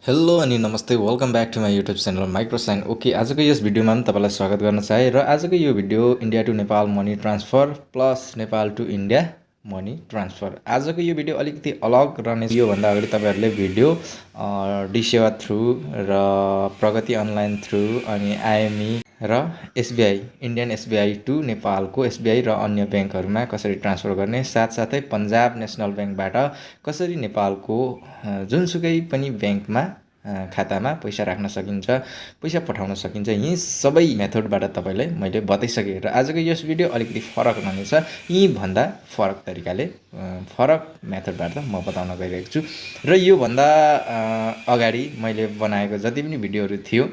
Hello अनि नमस्ते welcome back to my YouTube channel Microsign. Okay, आजको यस भिडियोमा पनि तपाईँलाई स्वागत गर्न चाहे र आजको यो video India to Nepal money transfer plus Nepal to India money transfer. आजको यो भिडियो अलिकति अलग रहने। योभन्दा अगाडि तपाईँहरूले भिडियो डिसेवा थ्रु र प्रगति अनलाइन थ्रु अनि आइएमई र एसबिआई इन्डियन एसबिआई टु नेपालको एसबिआई र अन्य ब्याङ्कहरूमा कसरी ट्रान्सफर गर्ने, साथसाथै पन्जाब नेसनल ब्याङ्कबाट कसरी नेपालको जुनसुकै पनि ब्याङ्कमा खातामा पैसा राख्न सकिन्छ, पैसा पठाउन सकिन्छ, यी सबै मेथडबाट तपाईँलाई मैले बताइसकेँ। र आजको यस भिडियो अलिकति फरक रहनेछ। यीभन्दा फरक तरिकाले फरक मेथडबाट म बताउन गइरहेको छु। र योभन्दा अगाडि मैले बनाएको जति पनि भिडियोहरू थियो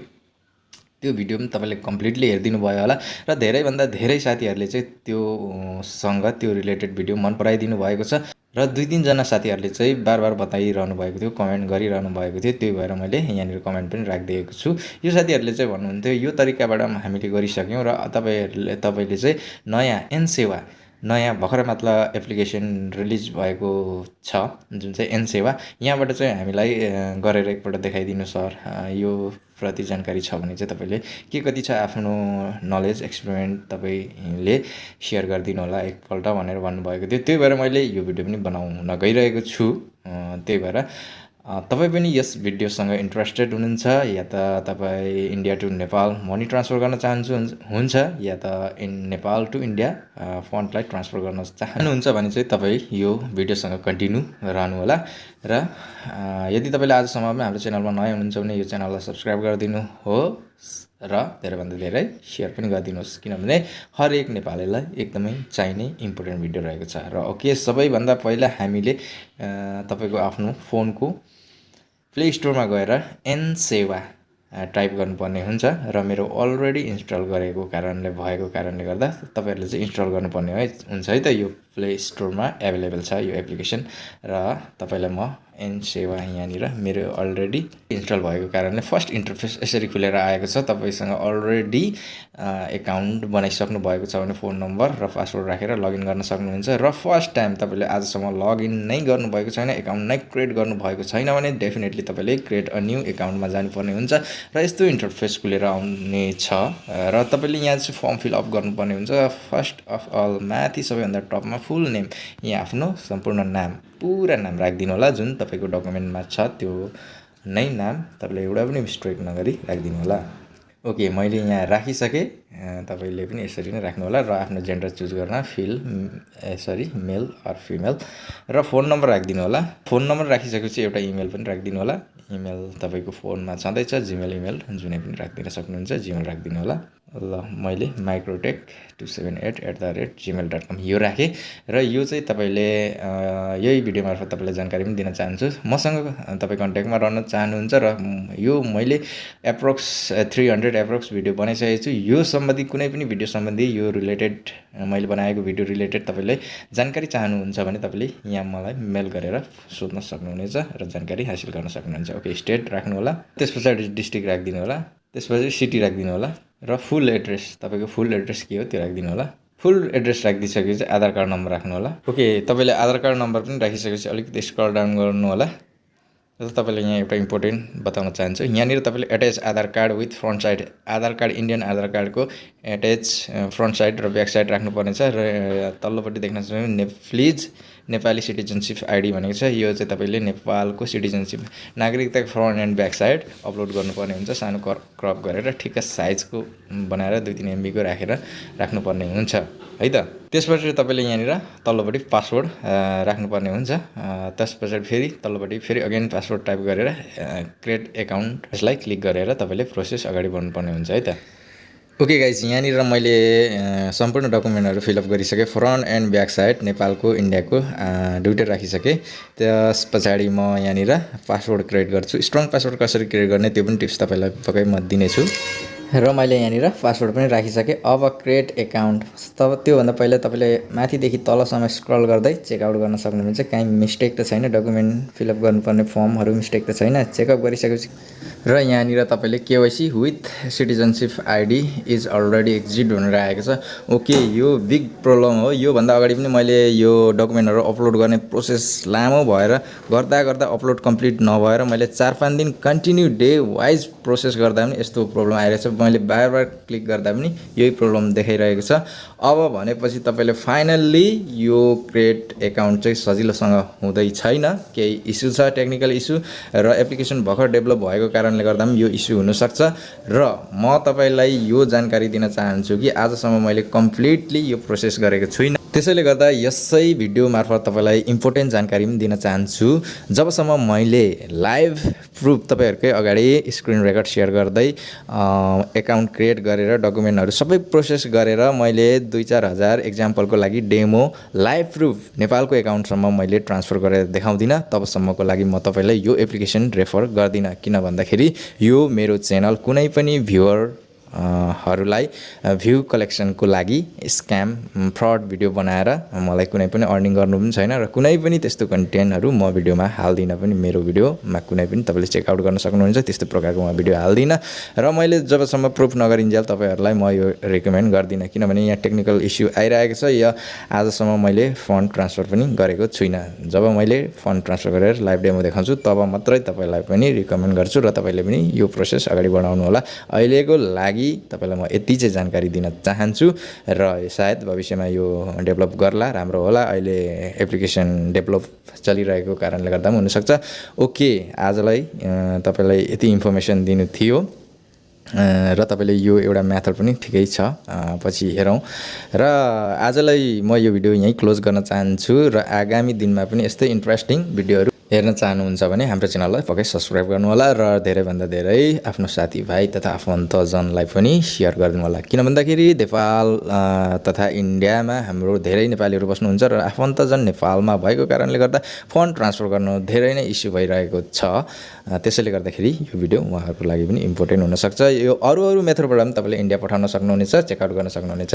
त्यो भिडियो पनि तपाईँले कम्प्लिटली हेरिदिनु भयो होला र धेरैभन्दा धेरै साथीहरूले चाहिँ त्यो रिलेटेड भिडियो मन पराइदिनु भएको छ र 2-3 जना साथीहरूले चाहिँ बार बताइरहनु भएको थियो, कमेन्ट गरिरहनु भएको थियो। त्यही भएर मैले यहाँनिर कमेन्ट पनि राखिदिएको छु। यो साथीहरूले चाहिँ भन्नुहुन्थ्यो यो तरिकाबाट हामीले गरिसक्यौँ र तपाईँले चाहिँ नयाँ भर्खर मात्र एप्लिकेसन रिलिज भएको छ जुन चाहिँ एनसेवा, यहाँबाट चाहिँ हामीलाई गरेर एकपल्ट देखाइदिनु सर, यो प्रति जानकारी छ भने चाहिँ तपाईँले के कति छ आफ्नो नलेज एक्सपिरिमेन्ट तपाईँले सेयर गरिदिनु होला एकपल्ट भनेर भन्नुभएको थियो। त्यही भएर मैले यो भिडियो पनि बनाउन गइरहेको छु। त्यही भएर तपाईँ पनि यस भिडियोसँग इन्ट्रेस्टेड हुनुहुन्छ या त तपाईँ India to Nepal money transfer गर्न हुन्छ या त नेपाल टु इन्डिया फन्डलाई ट्रान्सफर गर्न चाहनुहुन्छ भने चाहिँ तपाईँ यो भिडियोसँग कन्टिन्यू रहनु होला। र यदि तपाईँले आजसम्म पनि हाम्रो च्यानलमा नयाँ हुनुहुन्छ भने यो च्यानललाई सब्सक्राइब गरिदिनु होस् र धेरैभन्दा धेरै सेयर पनि गरिदिनुहोस्, किनभने हरेक नेपालीलाई एकदमै चाहिने इम्पोर्टेन्ट भिडियो रहेको छ। र ओके, सबैभन्दा पहिला हामीले तपाईँको आफ्नो फोनको प्ले स्टोरमा गएर एनसेवा टाइप गर्नुपर्ने हुन्छ र मेरो अलरेडी इन्स्टल भएको कारणले गर्दा तपाईँहरूले चाहिँ इन्स्टल गर्नुपर्ने हुन्छ है त। यो प्ले स्टोरमा एभाइलेबल छ यो एप्लिकेसन र तपाईँलाई म एनसेवा यहाँनिर मेरो अलरेडी इन्स्टल भएको कारणले फर्स्ट इन्टरफेस यसरी खुलेर आएको छ। तपाईँसँग अलरेडी एकाउन्ट बनाइसक्नु भएको छ भने फोन नम्बर र पासवर्ड राखेर लगइन गर्न सक्नुहुन्छ। र फर्स्ट टाइम तपाईँले आजसम्म लगइन नै गर्नुभएको छैन, एकाउन्ट नै क्रिएट गर्नुभएको छैन भने डेफिनेटली तपाईँले क्रिएट अ न्यू एकाउन्टमा जानुपर्ने हुन्छ र यस्तो इन्टरफेस खुलेर आउने छ र तपाईँले यहाँ चाहिँ फर्म फिलअप गर्नुपर्ने हुन्छ। फर्स्ट अफ अल माथि सबैभन्दा टपमा फुल नेम, यहाँ आफ्नो सम्पूर्ण नाम पुरा नाम राखिदिनु होला, जुन तपाईँको डकुमेन्टमा छ त्यो नै नाम तपाईँले एउटा पनि मिस्टेक नगरी राखिदिनु होला। ओके, मैले यहाँ राखिसकेँ, तपाईँले पनि यसरी नै राख्नु होला र आफ्नो जेन्डर चुज गर्न मेल अर फिमेल र फोन नम्बर राखिदिनु होला। फोन नम्बर राखिसकेपछि एउटा इमेल पनि राखिदिनु होला। इमेल तपाईँको फोनमा छँदैछ, जिमेल इमेल जुनै पनि राखिदिन सक्नुहुन्छ, जिमेल राखिदिनु होला। ल, मैले microtech278@gmail.com यो राखेँ र यो चाहिँ तपाईँले यही भिडियो मार्फत तपाईँलाई जानकारी पनि दिन चाहन्छु। मसँग तपाईँ कन्ट्याक्टमा रहन चाहनुहुन्छ र यो मैले एप्रोक्स 300 एप्रोक्स भिडियो बनाइसकेको छु। यो सम्बन्धी कुनै पनि भिडियो सम्बन्धी यो रिलेटेड मैले बनाएको भिडियो रिलेटेड तपाईँले जानकारी चाहनुहुन्छ भने तपाईँले यहाँ मलाई मेल गरेर सोध्न सक्नुहुनेछ र जानकारी हासिल गर्न सक्नुहुन्छ। ओके, स्टेट राख्नु होला, त्यस पछाडि डिस्ट्रिक्ट राखिदिनु होला, त्यसपछि सिटी राखिदिनु होला र फुल एड्रेस, तपाईँको फुल एड्रेस के हो त्यो राखिदिनु होला। फुल एड्रेस राखिदिइसकेपछि आधार कार्ड नम्बर राख्नु होला। ओके, तपाईँले आधार कार्ड नम्बर पनि राखिसकेपछि अलिकति स्क्रल डाउन गर्नु होला। र तपाईँले यहाँ एउटा इम्पोर्टेन्ट बताउन चाहन्छु, यहाँनिर तपाईँले attach Aadhaar card with front side, Aadhaar card Indian Aadhaar कार्डको एट्याच फ्रन्ट साइड र ब्याक साइड राख्नुपर्नेछ। र तल्लोपट्टि देख्न सक्नुहुन्छ नेपाली सिटिजनसिप आइडी भनेको छ, यो चाहिँ तपाईँले नेपालको सिटिजनसिप नागरिकताको front and back side upload गर्नुपर्ने हुन्छ। सानो क्रप गरेर ठिक्क साइजको बनाएर 2-3 MB को राखेर राख्नुपर्ने हुन्छ है त। त्यसपछि तपाईँले यहाँनिर तल्लोपट्टि पासवर्ड राख्नुपर्ने हुन्छ। त्यस पछाडि फेरि तल्लोपट्टि फेरि अगेन पासवर्ड टाइप गरेर क्रिएट एकाउन्ट यसलाई क्लिक गरेर तपाईँले प्रोसेस अगाडि बढ्नुपर्ने हुन्छ है त। ओके गाइज, यहाँनिर मैले सम्पूर्ण डकुमेन्टहरू फिलअप गरिसकेँ। फ्रन्ट एन्ड ब्याक साइड नेपालको इन्डियाको दुइटै राखिसकेँ। त्यस पछाडि म यहाँनिर पासवर्ड क्रिएट गर्छु। स्ट्रङ पासवर्ड कसरी क्रिएट गर्ने त्यो पनि टिप्स तपाईँलाई पक्कै म दिनेछु र मैले यहाँनिर पासवर्ड पनि राखिसकेँ। अब क्रिएट एकाउन्ट, तब त्योभन्दा पहिला तपाईँले माथिदेखि तलसम्म स्क्रल गर्दै चेकआउट गर्न सक्नुहुन्छ। कहीँ मिस्टेक त छैन, डकुमेन्ट फिलअप गर्नुपर्ने फर्महरू मिस्टेक त छैन। चेकअप गरिसकेपछि र यहाँनिर तपाईँले KYC with citizenship ID is already exit भनेर आएको छ। ओके, यो बिग प्रब्लम हो। योभन्दा अगाडि पनि मैले यो डकुमेन्टहरू अपलोड गर्ने प्रोसेस लामो भएर गर्दा गर्दा अपलोड कम्प्लिट नभएर मैले 4-5 दिन कन्टिन्यू डे वाइज प्रोसेस गर्दा पनि यस्तो प्रब्लम आइरहेको छ। मैले बार बार क्लिक गर्दा पनि यही प्रब्लम देखाइरहेको छ। अब भनेपछि तपाईँले फाइनल्ली यो क्रिएट एकाउन्ट चाहिँ सजिलोसँग हुँदै छैन। केही इस्यु छ, टेक्निकल इस्यु, र एप्लिकेसन भर्खर डेभलप भएको कारणले गर्दा पनि यो इस्यु हुनसक्छ। र म तपाईँलाई यो जानकारी दिन चाहन्छु कि आजसम्म मैले कम्प्लिटली यो प्रोसेस गरेको छुइनँ। त्यसैले गर्दा यसै भिडियो मार्फत तपाईँलाई इम्पोर्टेन्ट जानकारी पनि दिन चाहन्छु। जबसम्म मैले लाइभ प्रुफ तपाईँहरूकै अगाडि स्क्रिन रेकर्ड सेयर गर्दै एकाउन्ट क्रिएट गरेर डकुमेन्टहरू सबै प्रोसेस गरेर मैले 2-4 हजार एक्जाम्पलको लागि डेमो लाइभ प्रुफ नेपालको एकाउन्टसम्म मैले ट्रान्सफर गरेर देखाउँदिनँ, तबसम्मको लागि म तपाईँलाई यो एप्लिकेसन रेफर गर्दिनँ। किन भन्दाखेरि यो मेरो च्यानल कुनै पनि हरूलाई भ्यू कलेक्सनको लागि स्क्याम फ्रड भिडियो बनाएर मलाई कुनै पनि अर्निङ गर्नु पनि छैन, र कुनै पनि त्यस्तो कन्टेन्टहरू म भिडियोमा हाल्दिनँ पनि। मेरो भिडियोमा कुनै पनि तपाईँले चेकआउट गर्न सक्नुहुन्छ, त्यस्तो प्रकारको म भिडियो हाल्दिनँ। र मैले जबसम्म प्रुफ नगरिन्जेल तपाईँहरूलाई म यो रिकमेन्ड गर्दिनँ, किनभने यहाँ टेक्निकल इस्यु आइरहेको छ। या आजसम्म मैले फन्ड ट्रान्सफर पनि गरेको छुइनँ। जब मैले फन्ड ट्रान्सफर गरेर लाइभ डेमो देखाउँछु तब मात्रै तपाईँलाई पनि रिकमेन्ड गर्छु, र तपाईँले पनि यो प्रोसेस अगाडि बढाउनु होला। अहिलेको लागि तपाईलाई म यति चाहिँ जानकारी दिन चाहन्छु, र सायद भविष्यमा यो डेभलप गर्ला, राम्रो होला। अहिले एप्लिकेसन डेभलप चलिरहेको कारणले गर्दा पनि हुनसक्छ। ओके, आजलाई तपाईलाई यति इन्फर्मेसन दिनु थियो, र तपाईँले यो एउटा मेथड पनि ठिकै छ, पछि हेरौँ। र आजलाई म यो भिडियो यहीँ क्लोज गर्न चाहन्छु, र आगामी दिनमा पनि यस्तै इन्ट्रेस्टिङ भिडियोहरू हेर्न चाहनुहुन्छ भने हाम्रो च्यानललाई पक्कै सब्सक्राइब गर्नु होला, र धेरैभन्दा धेरै आफ्नो साथीभाइ तथा आफन्तजनलाई पनि सेयर गरिदिनु होला। किन भन्दाखेरि नेपाल तथा इन्डियामा हाम्रो धेरै नेपालीहरू बस्नुहुन्छ, र आफन्तजन नेपालमा भएको कारणले गर्दा फन्ड ट्रान्सफर गर्नु धेरै नै इस्यु भइरहेको छ। त्यसैले गर्दाखेरि यो भिडियो उहाँहरूको लागि पनि इम्पोर्टेन्ट हुनसक्छ। यो अरू मेथडबाट पनि तपाईँले इन्डिया पठाउन सक्नुहुनेछ, चेकआउट गर्न सक्नुहुनेछ।